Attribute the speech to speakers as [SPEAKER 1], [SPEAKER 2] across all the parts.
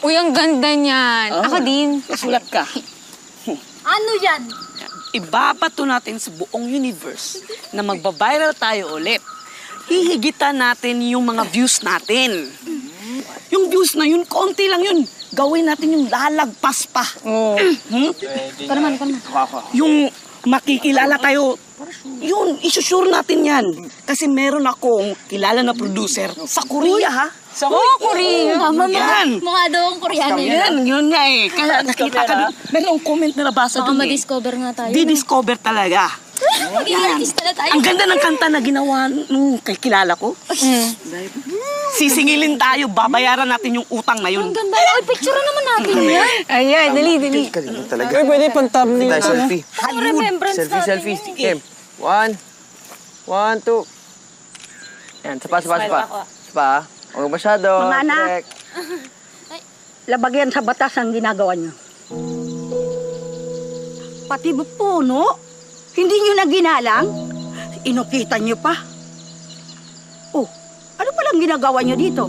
[SPEAKER 1] Uy, ang ganda niyan.
[SPEAKER 2] Oh.
[SPEAKER 1] Ako din.
[SPEAKER 2] Sulat ka.
[SPEAKER 3] Ano yan?
[SPEAKER 2] Ibabato natin sa buong universe na magbabiral tayo ulit. Hihigitan natin yung mga views natin. Yung views na yun, konti lang yun. Gawin natin yung lalagpas pa.
[SPEAKER 4] Oo.
[SPEAKER 3] Ikaw naman.
[SPEAKER 2] Yung makikilala tayo, yun, isusure natin yan. Kasi meron akong kilala na producer sa Korea, ha?
[SPEAKER 1] Korea.
[SPEAKER 3] Tama
[SPEAKER 2] Yan.
[SPEAKER 3] mga daw ang Koreano yan.
[SPEAKER 2] Yun nga eh. Kaya nakita ka, meron comment na nabasa
[SPEAKER 3] Baka
[SPEAKER 2] doon eh.
[SPEAKER 3] ma-discover nga tayo.
[SPEAKER 2] Di-discover talaga.
[SPEAKER 3] Maging artista na tayo.
[SPEAKER 2] Ang ganda ng kanta na ginawa nung kilala ko. Sisingilin tayo, babayaran natin yung utang na yun.
[SPEAKER 3] Ang ganda. Ay, picture naman natin yan.
[SPEAKER 1] Ayan, dali.
[SPEAKER 5] Galing talaga.
[SPEAKER 4] Uy, pwede pang thumbnail
[SPEAKER 5] Tayo
[SPEAKER 4] ka na.
[SPEAKER 5] selfie.
[SPEAKER 3] Ang remembrance
[SPEAKER 5] Selfie.
[SPEAKER 3] natin.
[SPEAKER 5] Kim. 1, 2. Yan, sapa. Sapa. Huwag masyado.
[SPEAKER 6] Mga anak.
[SPEAKER 5] Direct.
[SPEAKER 6] Labagyan sa batas ang ginagawa niyo. Pati puno, hindi niyo na ginalang? Inukita niyo pa? Oh, ano palang ginagawa niyo dito?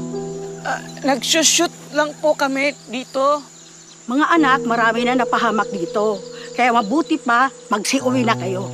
[SPEAKER 2] Nagsushoot lang po kami dito.
[SPEAKER 6] Mga anak, marami na napahamak dito. Kaya mabuti pa, magsiuwi na kayo.